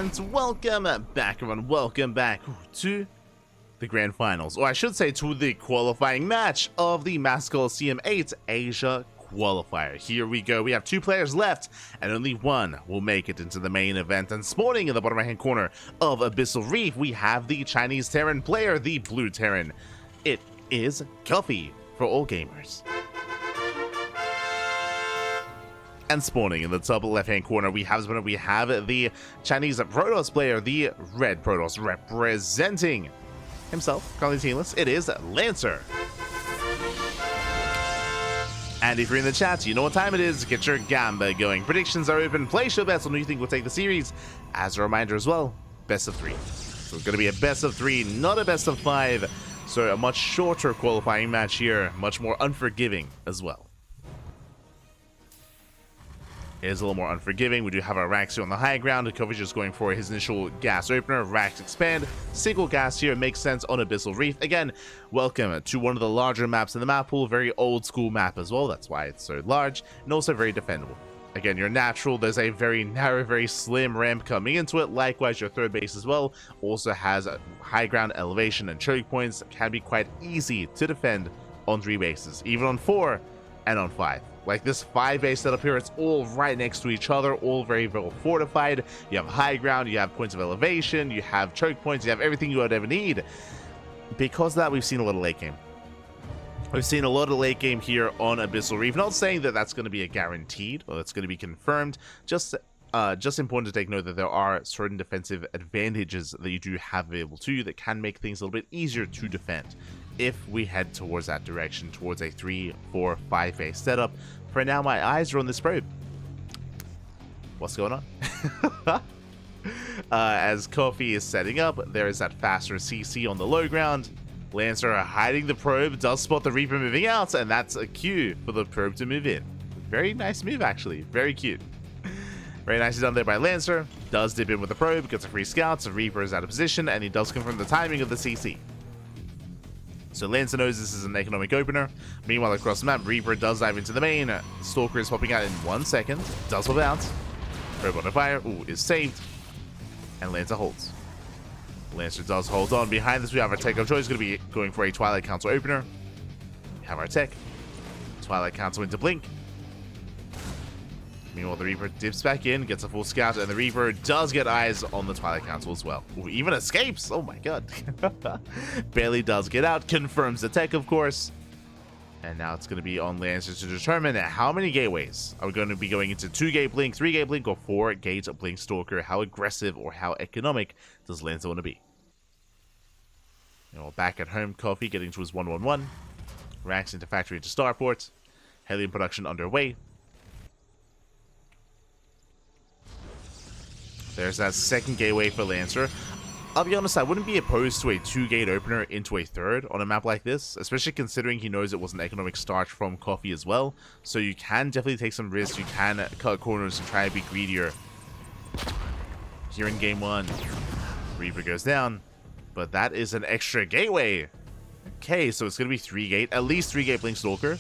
and welcome back, everyone. Welcome back to the Grand Finals, or I should say to the qualifying match of the Mass Coliseum 8 Asia Qualifier. Here we go. We have 2 players left, and only one will make it into the main event. And spawning in the bottom right-hand corner of Abyssal Reef, we have the Chinese Terran player, the Blue Terran. It is Coffee for all gamers. And spawning in the top left-hand corner, we have the Chinese Protoss player, the Red Protoss, representing himself, currently teamless. It is Lancer. And if you're in the chat, you know what time it is. Get your gamba going. Predictions are open. Place your bets on who you think will take the series. As a reminder as well, best of 3. So it's going to be a best of 3, not a best of 5. So a much shorter qualifying match here, much more unforgiving as well. It is a little more unforgiving. We do have our Rax here on the high ground. Kovic just going for his initial gas opener. Rax expand. Single gas here makes sense on Abyssal Reef. Again, welcome to one of the larger maps in the map pool. Very old school map as well. That's why it's so large and also very defendable. Again, your natural, there's a very narrow, very slim ramp coming into it. Likewise, your third base as well also has a high ground elevation and choke points. Can be quite easy to defend on 3 bases, even on 4 and on 5. Like this 5 base setup here, it's all right next to each other, all very well fortified. You have high ground, you have points of elevation, you have choke points, you have everything you would ever need. Because of that, we've seen a lot of late game. We've seen a lot of late game here on Abyssal Reef. Not saying that that's going to be a guaranteed or that's going to be confirmed. Just important to take note that there are certain defensive advantages that you do have available to you that can make things a little bit easier to defend if we head towards that direction, towards a 3, 4, 5 base setup. For now, my eyes are on this probe. What's going on? As Coffee is setting up, there is that faster CC on the low ground. Lancer hiding the probe, does spot the Reaper moving out, and that's a cue for the probe to move in. Very nice move, actually. Very cute. Very nicely done there by Lancer. Does dip in with the probe, gets a free scout, so Reaper is out of position, and he does confirm the timing of the CC. So Lancer knows this is an economic opener. Meanwhile, across the map, Reaper does dive into the main. Stalker is popping out in 1 second. Does pop out. Probe on fire. Ooh, is saved. And Lancer holds. Lancer does hold on. Behind this, we have our tech of choice. Going to be going for a Twilight Council opener. We have our tech. Twilight Council into Blink. Meanwhile, the Reaper dips back in, gets a full scout, and the Reaper does get eyes on the Twilight Council as well. Ooh, even escapes! Oh my god. Barely does get out, confirms the tech, of course. And now it's going to be on Lancer to determine how many gateways are we going to be going into. 2-gate Blink, 3-gate Blink, or 4-gate Blink Stalker. How aggressive or how economic does Lancer want to be? You know, back at home, Coffee getting to his 1-1-1. Rax into factory into starport. Helium production underway. There's that second gateway for Lancer. I'll be honest, I wouldn't be opposed to a 2-gate opener into a 3rd on a map like this, especially considering he knows it was an economic start from Coffee as well. So you can definitely take some risks, you can cut corners and try to be greedier. Here in game 1, Reaper goes down, but that is an extra gateway. Okay, so it's going to be 3-gate, at least 3-gate Blink Stalker.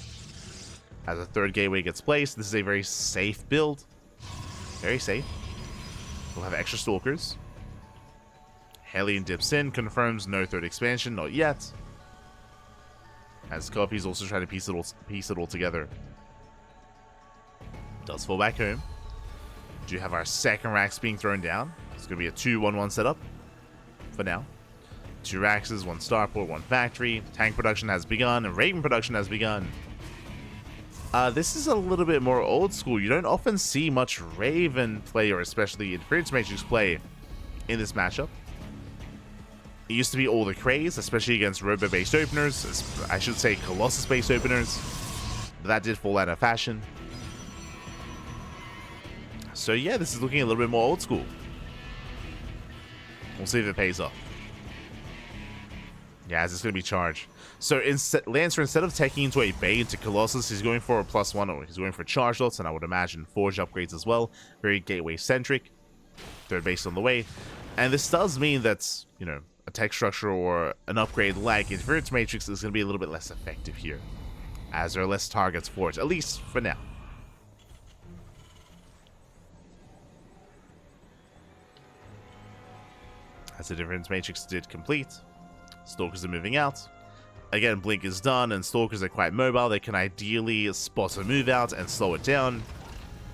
As a 3rd gateway gets placed, this is a very safe build. Very safe. We'll have extra Stalkers. Hellion dips in, confirms no 3rd expansion, not yet. As Coffee's also trying to piece it all together. Does fall back home. Do have our second Rax being thrown down. It's going to be a 2-1-1 setup for now. 2 Raxes, 1 starport, 1 factory. Tank production has begun, and Raven production has begun. This is a little bit more old school. You don't often see much Raven play, or especially Interference Matrix play, in this matchup. It used to be all the craze, especially against Robo-based openers. I should say Colossus-based openers. But that did fall out of fashion. So yeah, this is looking a little bit more old school. We'll see if it pays off. Yeah, it's going to be charged. So Lancer, instead of taking into a bait into Colossus, he's going for a +1, or he's going for charge lots, and I would imagine Forge upgrades as well. Very gateway-centric. 3rd base on the way. And this does mean that, you know, a tech structure or an upgrade like Interference Matrix is going to be a little bit less effective here, as there are less targets for it, at least for now. As the difference matrix did complete, Stalkers are moving out. Again, Blink is done, and Stalkers are quite mobile. They can ideally spot a move out and slow it down,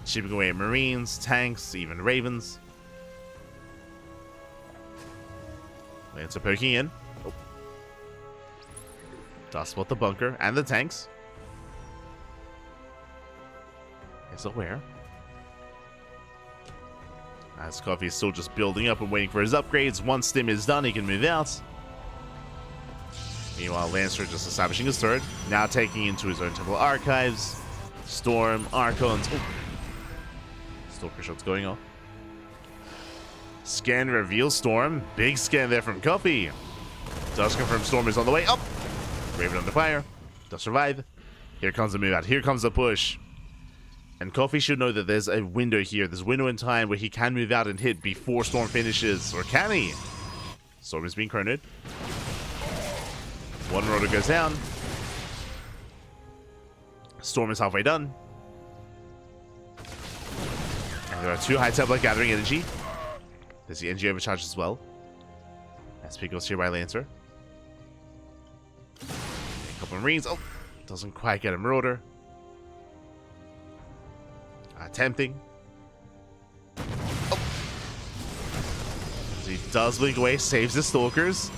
chipping away at Marines, tanks, even Ravens. Lancer poking in. Oh. Does spot the bunker and the tanks. Is aware. As Coffee is still just building up and waiting for his upgrades. Once Stim is done, he can move out. Meanwhile, Lancer just establishing his third. Now taking into his own Temple Archives. Storm, Archons. Oh. Stalker shots going off. Scan reveals Storm. Big scan there from Coffee. Does confirm Storm is on the way up. Raven under fire. Does survive. Here comes the move out. Here comes the push. And Coffee should know that there's a window here. There's a window in time where he can move out and hit before Storm finishes. Or can he? Storm is being chronoed. One rotor goes down. Storm is halfway done. And there are 2 high Templar gathering energy. There's the NG overcharge as well. SP goes here by Lancer. A couple of Marines. Oh, doesn't quite get a Marauder. Attempting. Oh. As he does blink away, saves the Stalkers.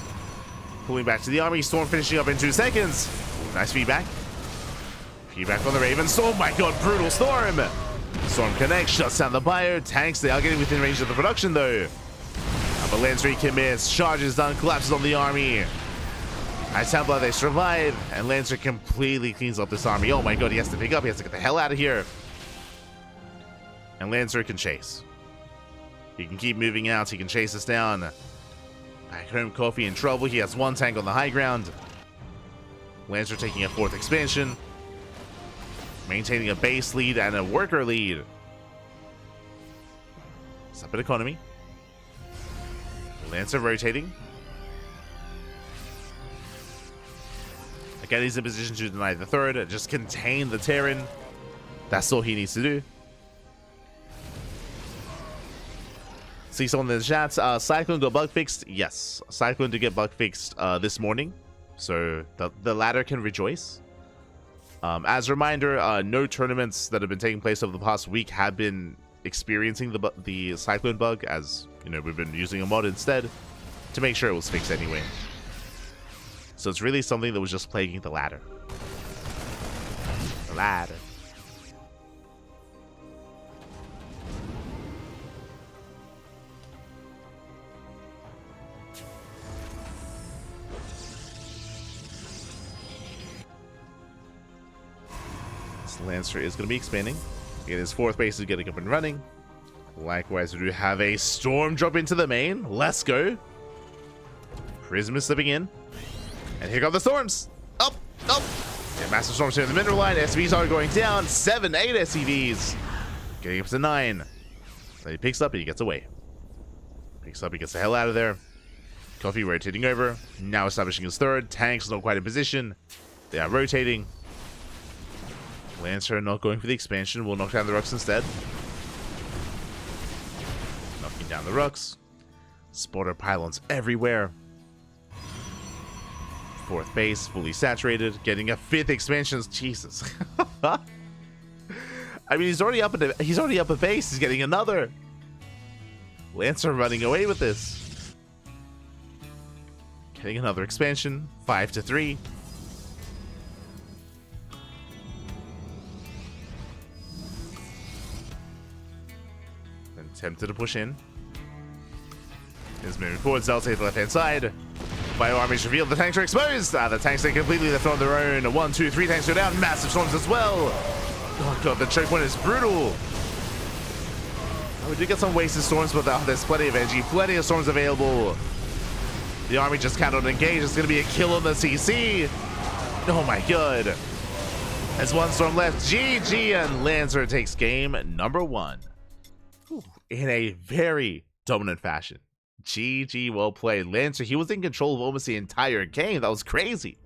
Pulling back to the army. Storm finishing up in 2 seconds. Nice feedback. Feedback on the Ravens. Oh my god, brutal Storm. Storm connects, shuts down the bio. Tanks, they are getting within range of the production though. But Lancer commits, charges down, collapses on the army. At Templar, they survive, and Lancer completely cleans up this army. Oh my god, he has to pick up, he has to get the hell out of here. And Lancer can chase. He can keep moving out, he can chase us down. Back home, Coffee in trouble. He has 1 tank on the high ground. Lancer taking a 4th expansion. Maintaining a base lead and a worker lead. Separate economy. Lancer rotating. Again, he's in position to deny the 3rd. Just contain the Terran. That's all he needs to do. See someone in the chat. Cyclone got bug fixed. Yes, Cyclone did get bug fixed this morning, so the ladder can rejoice. As a reminder, no tournaments that have been taking place over the past week have been experiencing the Cyclone bug, as you know, we've been using a mod instead to make sure it was fixed anyway. So it's really something that was just plaguing the ladder. The ladder. Lancer is going to be expanding. Again, his 4th base is getting up and running. Likewise, we do have a Storm drop into the main. Let's go. Prism is slipping in. And here come the Storms. Up, up. Yeah, massive Storms here in the mineral line. SCVs are going down. 7, 8 SCVs. Getting up to 9. Then he picks up and he gets away. Picks up, he gets the hell out of there. Coffee rotating over. Now establishing his 3rd. Tanks not quite in position. They are rotating. Lancer not going for the expansion. Will knock down the Rux instead. Knocking down the Rux. Spotter pylons everywhere. 4th base fully saturated. Getting a 5th expansion. Jesus. I mean, he's already up a base. He's getting another. Lancer running away with this. Getting another expansion. 5-3. Tempted to push in. Is moving forward. Zelda to the left-hand side. Bio armies revealed. The tanks are exposed. The tanks are completely left on their own. 1, 2, 3 tanks go down. Massive Storms as well. Oh god, the choke point is brutal. Oh, we do get some wasted Storms, but there's plenty of energy. Plenty of Storms available. The army just cannot engage. It's going to be a kill on the CC. Oh my god. There's 1 Storm left. GG, and Lancer takes game number 1. In a very dominant fashion. GG, well played. Lancer, he was in control of almost the entire game. That was crazy.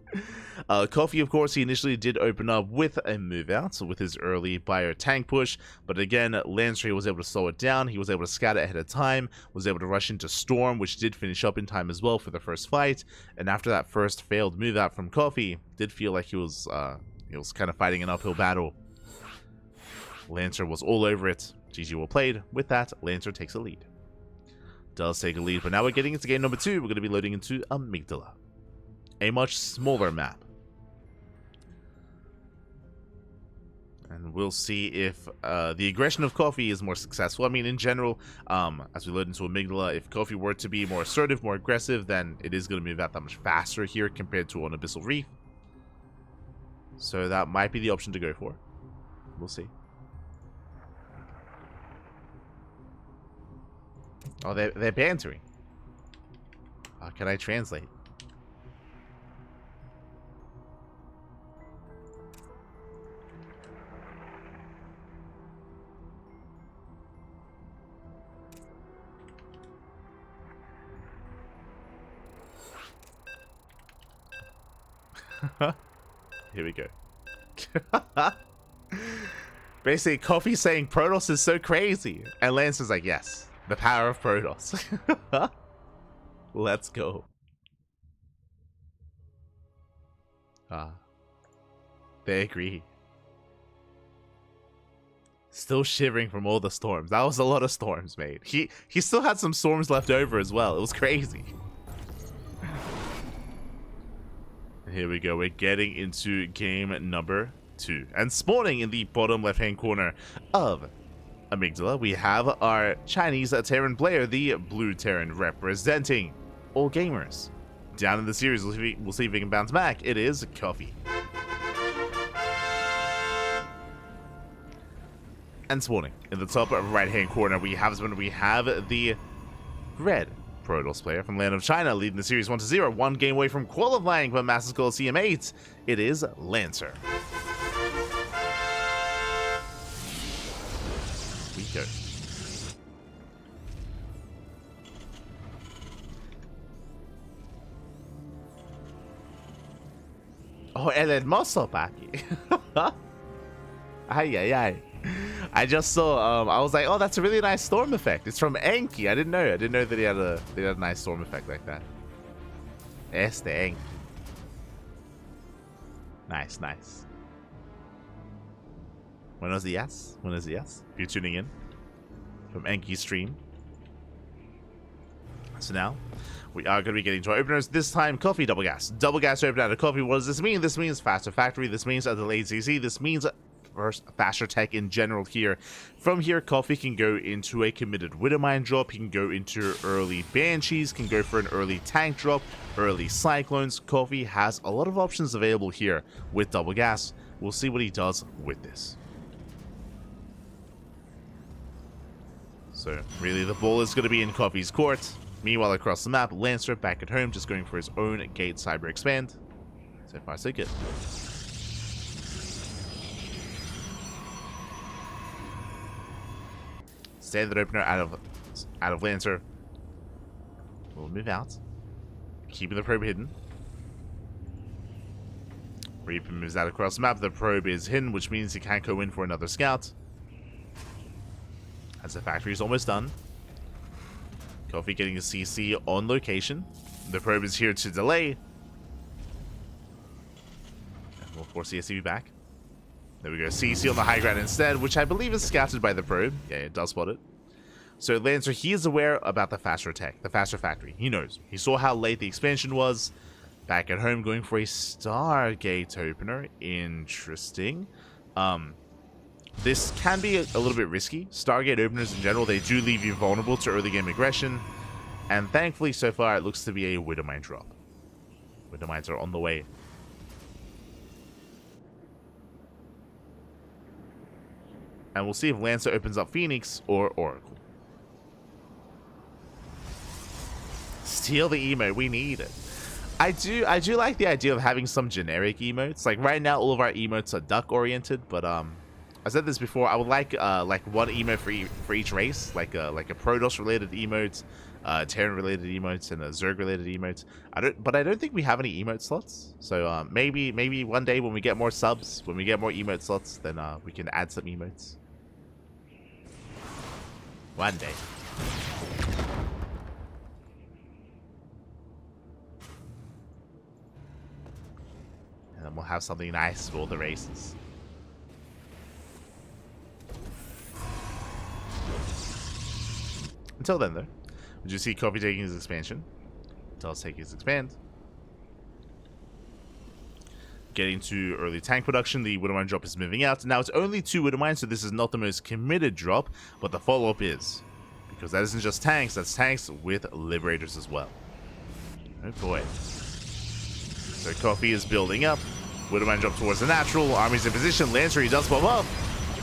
Coffee, of course, he initially did open up with a move out, so with his early bio tank push, but again, Lancer was able to slow it down, he was able to scout it ahead of time, was able to rush into Storm, which did finish up in time as well for the first fight, and after that first failed move out from Coffee, did feel like he was kind of fighting an uphill battle. Lancer was all over it. GG well played. With that, Lancer takes a lead. Does take a lead, but now we're getting into game number 2. We're going to be loading into Amygdala, a much smaller map. And we'll see if the aggression of Coffee is more successful. I mean, in general, as we load into Amygdala, if Coffee were to be more assertive, more aggressive, then it is going to move out that much faster here compared to on Abyssal Reef. So that might be the option to go for. We'll see. Oh, they're bantering. Can I translate? Here we go. Basically, Coffee saying Protoss is so crazy. And Lance is like, yes, the power of Protoss. Let's go. They agree. Still shivering from all the storms. That was a lot of storms, mate. He still had some storms left over as well. It was crazy. Here we go. We're getting into game number 2. And spawning in the bottom left-hand corner of Amygdala, we have our Chinese Terran player, the Blue Terran, representing all gamers. Down in the series, we'll see if we can bounce back. It is Coffee. And spawning in the top right-hand corner, we have the red Protoss player from Land of China, leading the series 1-0, 1 game away from qualifying for Masters Coliseum 8. It is Lancer. We go. Oh, el hermoso, papi. Ay, ay, ay. I just saw, I was like, oh, that's a really nice storm effect. It's from Enki. I didn't know that he had a nice storm effect like that. Enki. Nice, nice. Buenos dias. Buenos dias. If you're tuning in from Enki's stream. So now, we are going to be getting to our openers. This time, Coffee double gas. Double gas open out of Coffee. What does this mean? This means faster factory. This means a delayed CC. This means faster tech in general here. From here, Coffee can go into a committed Widowmine drop. He can go into early Banshees, can go for an early tank drop, early Cyclones. Coffee has a lot of options available here with double gas. We'll see what he does with this. So, really, the ball is going to be in Coffee's court. Meanwhile, across the map, Lancer back at home, just going for his own Gate Cyber Expand. So far, so good. Standard opener out of Lancer. We'll move out. Keeping the probe hidden. Reaper moves out across the map. The probe is hidden, which means he can't go in for another scout. As the factory is almost done. Coffee getting a CC on location. The probe is here to delay. And we'll force the SCB back. There we go, CC on the high ground instead, which I believe is scouted by the probe. Yeah, it does spot it. So Lancer, he is aware about the faster tech, the faster factory. He knows. He saw how late the expansion was. Back at home, going for a Stargate opener. Interesting. This can be a little bit risky. Stargate openers in general, they do leave you vulnerable to early game aggression. And thankfully, so far, it looks to be a Widowmine drop. Widowmines are on the way. And we'll see if Lancer opens up Phoenix or Oracle. Steal the emote, we need it. I do like the idea of having some generic emotes. Like right now, all of our emotes are duck oriented, but I said this before. I would like one emote for each race, like a Protoss related emote, Terran related emotes, and a Zerg related emote. I don't think we have any emote slots. So maybe one day when we get more subs, when we get more emote slots, then we can add some emotes. One day. And then we'll have something nice for all the races. Until then, though, would you see Coffee taking his expansion? Does take his expand. Getting to early tank production, the Widowmine drop is moving out. Now, it's only 2 Widowmines, so this is not the most committed drop, but the follow-up is. Because that isn't just tanks, that's tanks with Liberators as well. Oh boy. So Coffee is building up. Widowmine drop towards the natural. Army's in position. Lancer, he does pop up.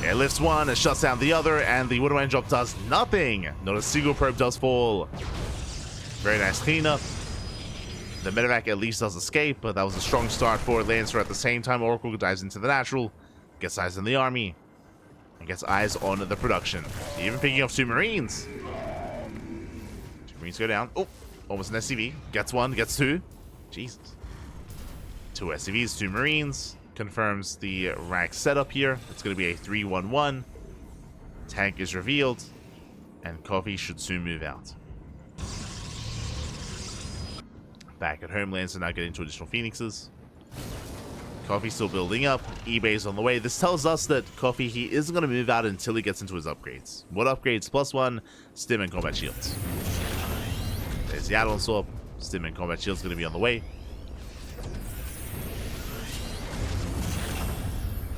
It lifts one and shuts down the other, and the Widowmine drop does nothing. Not a single probe does fall. Very nice cleanup. The medevac at least does escape, but that was a strong start for Lancer. At the same time, Oracle dives into the natural, gets eyes on the army, and gets eyes on the production. Even picking up 2 Marines. 2 Marines go down. Oh, almost an SCV. Gets 1, gets 2. Jesus. 2 SCVs, 2 Marines. Confirms the rack setup here. It's going to be a 3-1-1. Tank is revealed, and Coffee should soon move out. Back at home, Lancer now getting 2 additional Phoenixes. Coffee still building up. eBay's on the way. This tells us that Coffee, he isn't going to move out until he gets into his upgrades. What upgrades? +1, Stim and Combat Shields. There's the add-on swap. Stim and Combat Shields going to be on the way.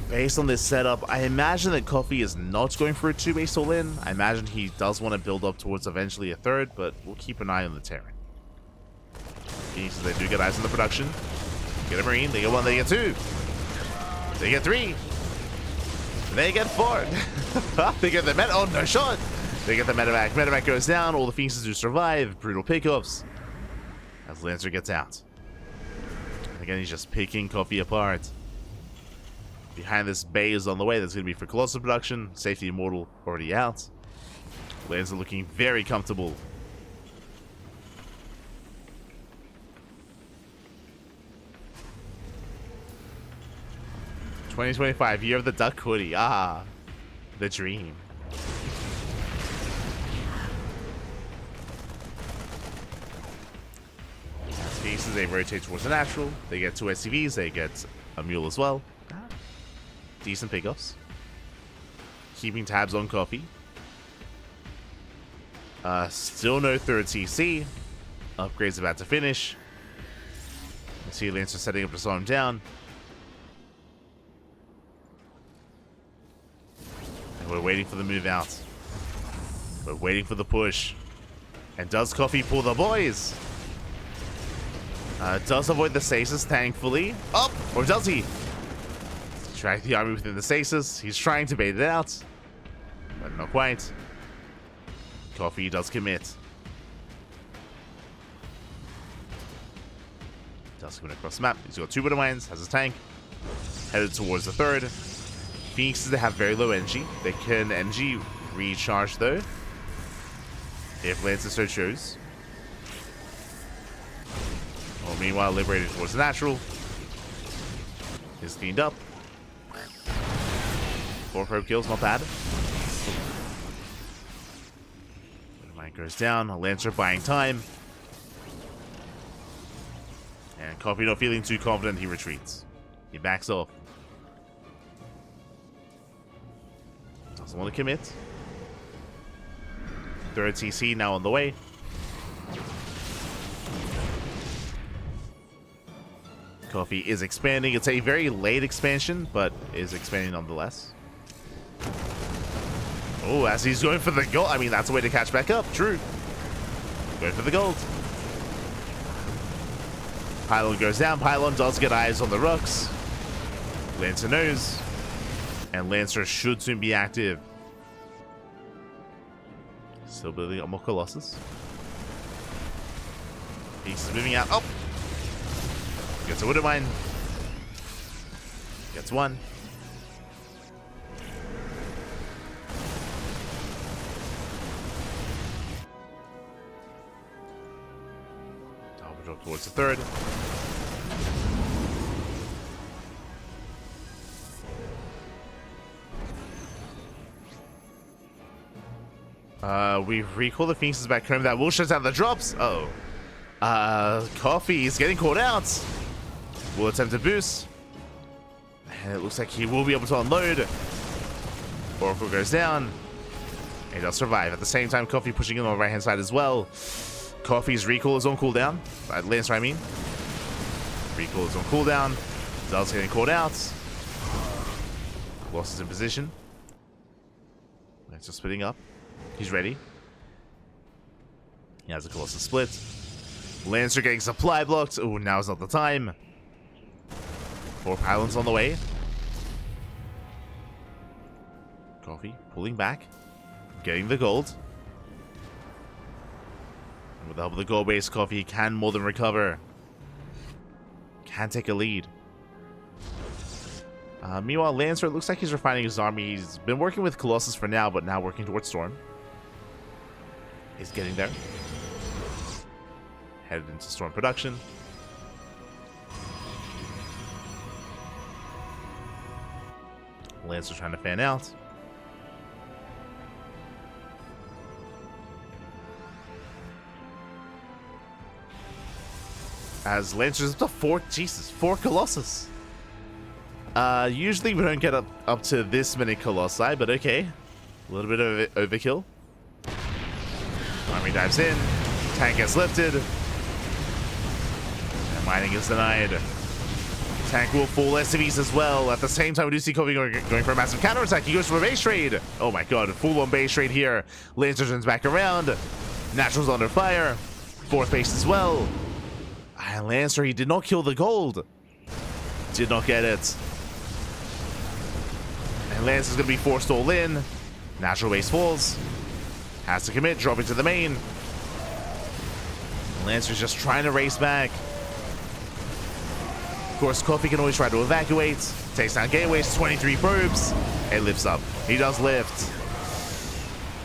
Based on this setup, I imagine that Coffee is not going for a 2-base all-in. I imagine he does want to build up towards eventually a 3rd, but we'll keep an eye on the Terran. So they do get eyes on the production. Get a Marine, they get 1, they get 2. They get 3. They get 4. They get the med. Oh, no shot. They get the medevac. Medevac goes down. All the Phoenixes do survive. Brutal pickups. As Lancer gets out. Again, he's just picking Coffee apart. Behind this bay is on the way. That's going to be for Colossal production. Safety Immortal already out. Lancer looking very comfortable. '25, year of the duck hoodie. Ah, the dream. As pieces, they rotate towards the natural. They get 2 SCVs. They get a mule as well. Decent pickups. Keeping tabs on Coffee. Still no 3rd CC. Upgrades about to finish. You see Lancer setting up to slow him down. And we're waiting for the move out. We're waiting for the push. And does Coffee pull the boys? Does avoid the stasis, thankfully. Oh, or does he? Track the army within the stasis. He's trying to bait it out, but not quite. Coffee does commit. Does commit across the map. He's got 2 Widowmines, has his tank. Headed towards the 3rd. Phoenixes, they have very low energy. They can energy recharge though, if Lancer so chose. Well, meanwhile, Liberated towards the natural. Is cleaned up. 4 probe kills, not bad. Mine goes down. Lancer buying time. And Coffee not feeling too confident, he retreats. He backs off. Doesn't want to commit. 3rd TC now on the way. Coffee is expanding. It's a very late expansion, but is expanding nonetheless. Oh, as he's going for the gold. I mean, that's a way to catch back up. True. Going for the gold. Pylon goes down. Pylon does get eyes on the rooks. Lancer knows. And Lancer should soon be active. Still building up more Colossus. Pieces moving out. Oh! Gets a Widowmine. Gets 1. Drop towards the third. We recall the Phoenixes back home. That will shut down the drops. Coffee is getting caught out. Will attempt to boost. And it looks like he will be able to unload. Oracle goes down. He does survive. At the same time, Coffee pushing in on the right-hand side as well. Coffee's recall is on cooldown. Lancer, I mean. Recall is on cooldown. Zell's getting caught out. Colossus in position. Lancer splitting up. He's ready. He has a Colossus split. Lancer getting supply blocked. Oh, now's not the time. 4 pylons on the way. Coffee pulling back. Getting the gold. And with the help of the gold base, Coffee can more than recover. Can take a lead. Meanwhile, Lancer, it looks like he's refining his army. He's been working with Colossus for now, but now working towards Storm. He's getting there. Headed into Storm production. Lancer trying to fan out. As Lancer's up to 4 Colossus. Usually we don't get up to this many Colossi, but okay. A little bit of overkill. Army dives in. Tank gets lifted. And mining is denied. Tank will fall SCVs as well. At the same time, we do see Kobe going for a massive counterattack. He goes for a base trade. Oh my god, full-on base trade here. Lancer turns back around. Natural's under fire. 4th base as well. And Lancer, he did not kill the gold. Did not get it. And Lancer's going to be forced all in. Natural base falls. Has to commit, dropping to the main. Lancer's just trying to race back. Of course, Coffee can always try to evacuate. Takes down gateways, 23 probes. It lifts up. He does lift.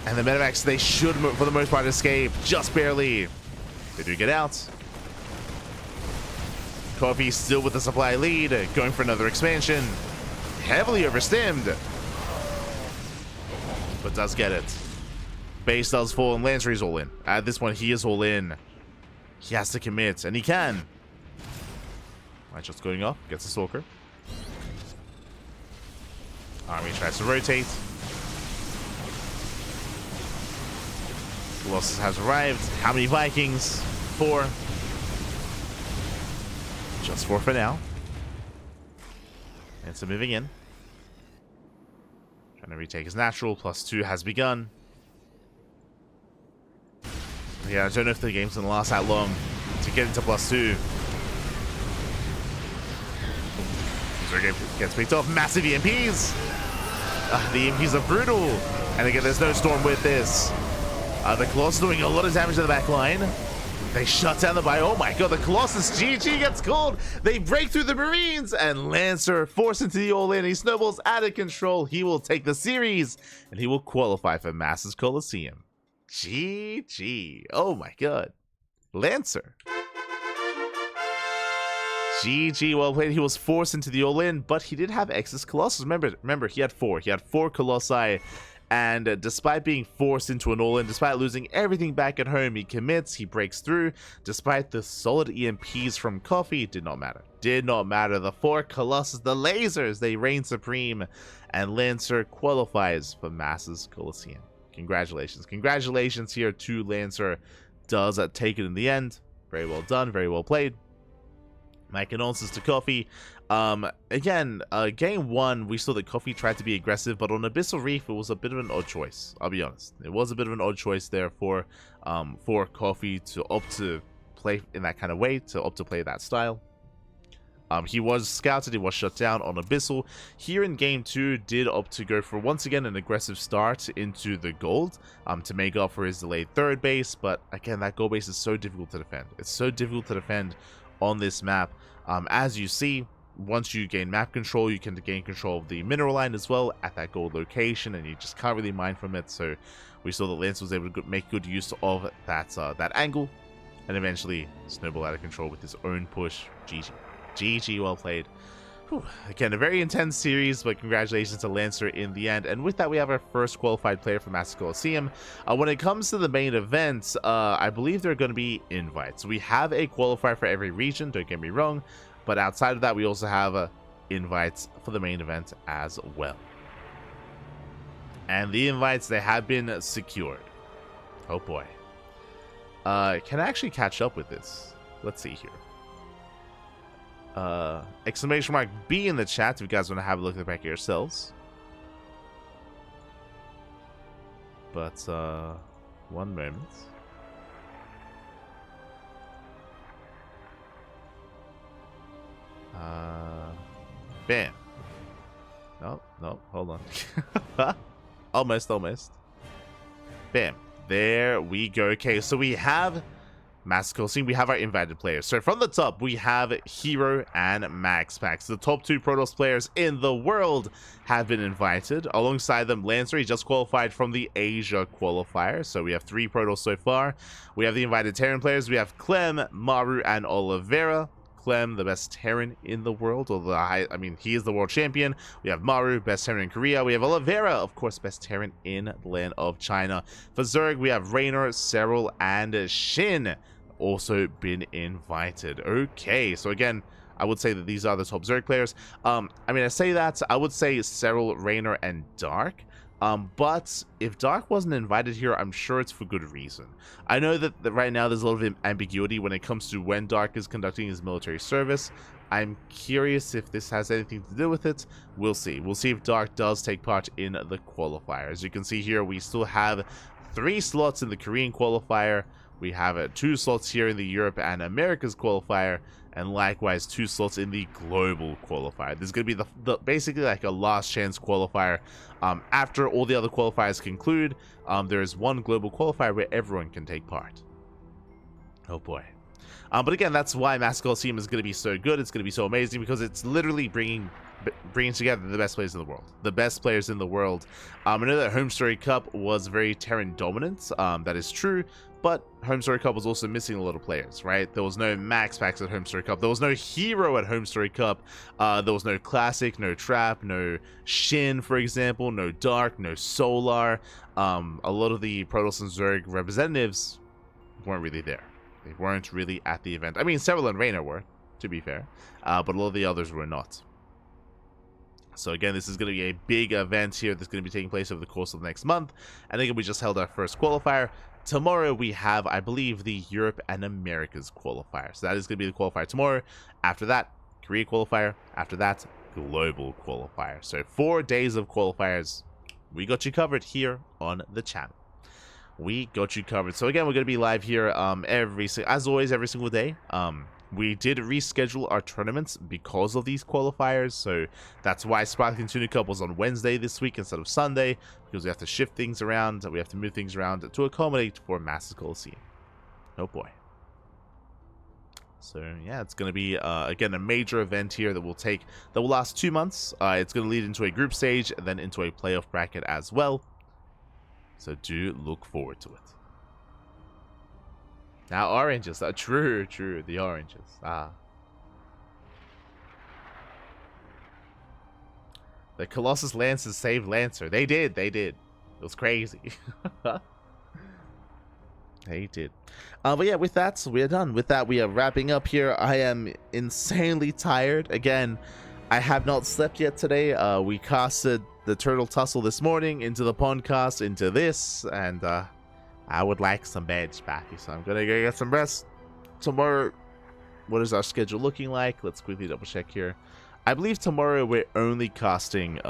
And the medevacs, they should, for the most part, escape. Just barely. They do get out. Coffee still with the supply lead, going for another expansion. Heavily overstimmed. But does get it. Base does fall and Lancer is all in. At this point, he is all in. He has to commit, and he can. Right, just going up, gets a Stalker. Army tries to rotate. Colossus has arrived. How many Vikings? 4. Just 4 for now. And so moving in. Trying to retake his natural. +2 has begun. Yeah, I don't know if the game's going to last that long to get into +2. Gets picked off. Massive EMPs. The EMPs are brutal. And again, there's no Storm with this. The Colossus doing a lot of damage to the back line. They shut down the bio. Oh my god, the Colossus GG gets called. They break through the Marines, and Lancer forced into the all-in. He snowballs out of control. He will take the series, and he will qualify for Masters Coliseum. GG. Oh my god. Lancer. GG, well played. He was forced into the all-in, but he did have excess Colossus. Remember, he had 4. He had 4 Colossi. And despite being forced into an all-in, despite losing everything back at home, he commits, he breaks through. Despite the solid EMPs from Coffee, it did not matter. Did not matter. The 4 Colossus, the lasers, they reign supreme. And Lancer qualifies for Masters Coliseum. Congratulations. Congratulations here to Lancer. Does take it in the end. Very well done. Very well played. My condolences to Coffee. Again, game 1, we saw that Coffee tried to be aggressive, but on Abyssal Reef, it was a bit of an odd choice. I'll be honest. It was a bit of an odd choice there for Coffee to opt to play in that kind of way, to opt to play that style. He was scouted, he was shut down on Abyssal. Here in game 2, did opt to go for, once again, an aggressive start into the gold to make up for his delayed 3rd base, but again, that gold base is so difficult to defend. It's so difficult to defend on this map. As you see, once you gain map control, you can gain control of the mineral line as well at that gold location, and you just can't really mine from it. So we saw that Lance was able to make good use of that that angle. and eventually snowball out of control with his own push. GG. GG, well played. Whew. Again, a very intense series, but congratulations to Lancer in the end. And with that, we have our first qualified player from Master Coliseum. When it comes to the main events, I believe there are going to be invites. We have a qualifier for every region, don't get me wrong, but outside of that, we also have invites for the main event as well. And the invites, they have been secured. Oh boy. Can I actually catch up with this? Let's see here. Exclamation mark B in the chat if you guys want to have a look at the back of yourselves. But one moment. Bam. No, hold on. Almost. Bam. There we go. Okay, so we have Master Coliseum, we have our invited players. So from the top, we have Hero and Max Pax. The top 2 Protoss players in the world have been invited. Alongside them, Lancer, he just qualified from the Asia qualifier. So we have 3 Protoss so far. We have the invited Terran players. We have Clem, Maru, and Oliveira. Clem, the best Terran in the world, or I mean, he is the world champion. We have Maru, best Terran in Korea. We have Oliveira, of course, best Terran in the land of China. For Zerg, we have Raynor, Cyril, and Shin also been invited. Okay, so again, I would say that these are the top Zerg players. I mean, I say that, I would say Cyril, Raynor, and Dark. But if Dark wasn't invited here, I'm sure it's for good reason. I know that right now there's a lot of ambiguity when it comes to when Dark is conducting his military service. I'm curious if this has anything to do with it. We'll see. We'll see if Dark does take part in the qualifier. As you can see here, we still have 3 slots in the Korean qualifier. We have 2 slots here in the Europe and Americas qualifier, and likewise 2 slots in the global qualifier. This is going to be the basically like a last chance qualifier. After all the other qualifiers conclude, there is one global qualifier where everyone can take part. Oh boy. But again, that's why Master Coliseum is going to be so good. It's going to be so amazing because it's literally bringing together the best players in the world. The best players in the world. I know that Home Story Cup was very Terran dominant. That is true. But Home Story Cup was also missing a lot of players, right? There was no Max Packs at Home Story Cup. There was no Hero at Home Story Cup. There was no Classic, no Trap, no Shin, for example, no Dark, no Solar. A lot of the Protoss and Zerg representatives weren't really there. They weren't really at the event. I mean, Cyril and Raynor were, to be fair. But a lot of the others were not. So again, this is going to be a big event here that's going to be taking place over the course of the next month. And again, we just held our first qualifier. Tomorrow we have, I believe, the Europe and Americas qualifier. So that is going to be the qualifier tomorrow. After that, Korea qualifier. After that, global qualifier. So 4 days of qualifiers. We got you covered here on the channel. We got you covered. So again, we're going to be live here as always, every single day. We did reschedule our tournaments because of these qualifiers, so that's why Sparkling Tuna Cup was on Wednesday this week instead of Sunday, because we have to shift things around, we have to move things around to accommodate for Master Coliseum. Oh boy. So yeah, it's going to be, again, a major event here that will last 2 months. It's going to lead into a group stage and then into a playoff bracket as well. So do look forward to it. Now oranges, true, the oranges. The Colossus Lancers saved Lancer. They did. It was crazy. They did. But yeah, with that, we are done. With that, we are wrapping up here. I am insanely tired. Again, I have not slept yet today. We casted the Turtle Tussle this morning into the podcast, into this, and I would like some bed, Spaffy, so I'm gonna go get some rest. Tomorrow, what is our schedule looking like? Let's quickly double check here. I believe tomorrow we're only casting,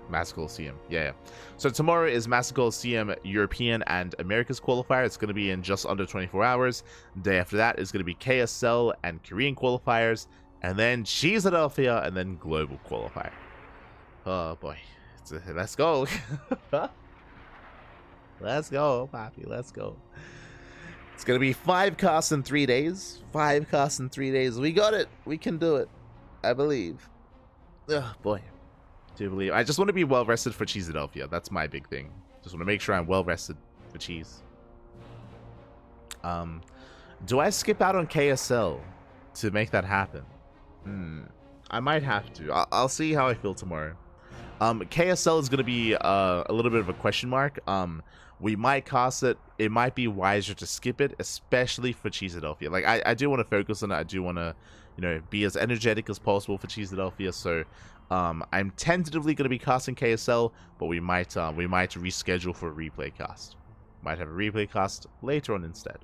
Master Coliseum. Yeah. So tomorrow is Master Coliseum European and Americas qualifier. It's gonna be in just under 24 hours. The day after that is gonna be KSL and Korean qualifiers, and then Philadelphia, and then global qualifier. Oh boy, let's go. Let's go, Poppy. Let's go. It's going to be 5 casts in 3 days. 5 casts in 3 days. We got it. We can do it. I believe. Oh, boy. Do believe. I just want to be well rested for Philadelphia. That's my big thing. Just want to make sure I'm well rested for cheese. Do I skip out on KSL to make that happen? I might have to. I'll see how I feel tomorrow. KSL is going to be a little bit of a question mark. We might cast it. It might be wiser to skip it, especially for Cheeseadelphia. Like, I do want to focus on it. I do want to, you know, be as energetic as possible for Cheeseadelphia. So, I'm tentatively going to be casting KSL, but we might reschedule for a replay cast. Might have a replay cast later on instead.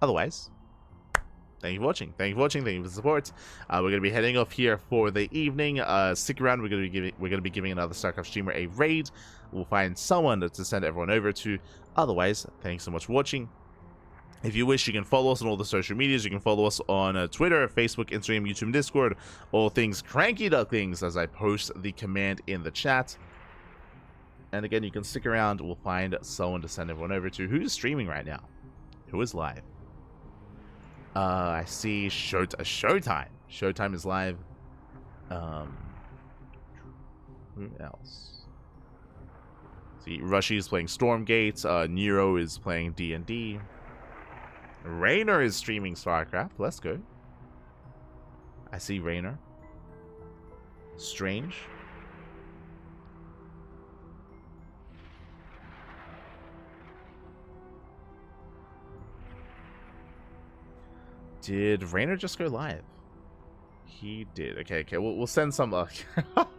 Otherwise, thank you for watching. Thank you for watching. Thank you for the support. We're going to be heading off here for the evening. Stick around. We're going to be giving another StarCraft streamer a raid. We'll find someone to send everyone over to. Otherwise, thanks so much for watching. If you wish, you can follow us on all the social medias. You can follow us on Twitter, Facebook, Instagram, YouTube, and Discord. All things CranKy Ducklings, as I post the command in the chat. And again, you can stick around. We'll find someone to send everyone over to. Who's streaming right now? Who is live? I see Showtime. Showtime is live. Who else? See, Rushy is playing Stormgate. Nero is playing D&D. Rainer is streaming StarCraft. Let's go. I see Rainer. Strange. Did Rainer just go live? He did. Okay. We'll send some luck.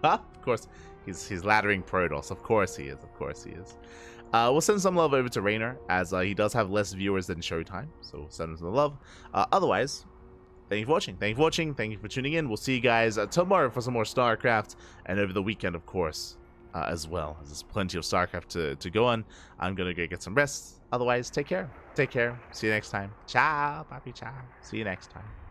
Of course, he's laddering Protoss. Of course he is. We'll send some love over to Rainer, as he does have less viewers than Showtime. So we'll send him some love. Otherwise, thank you for watching. Thank you for tuning in. We'll see you guys tomorrow for some more StarCraft, and over the weekend, of course, as well. There's plenty of StarCraft to go on. I'm gonna go get some rest. Otherwise, take care. See you next time. Ciao, papi, ciao. See you next time.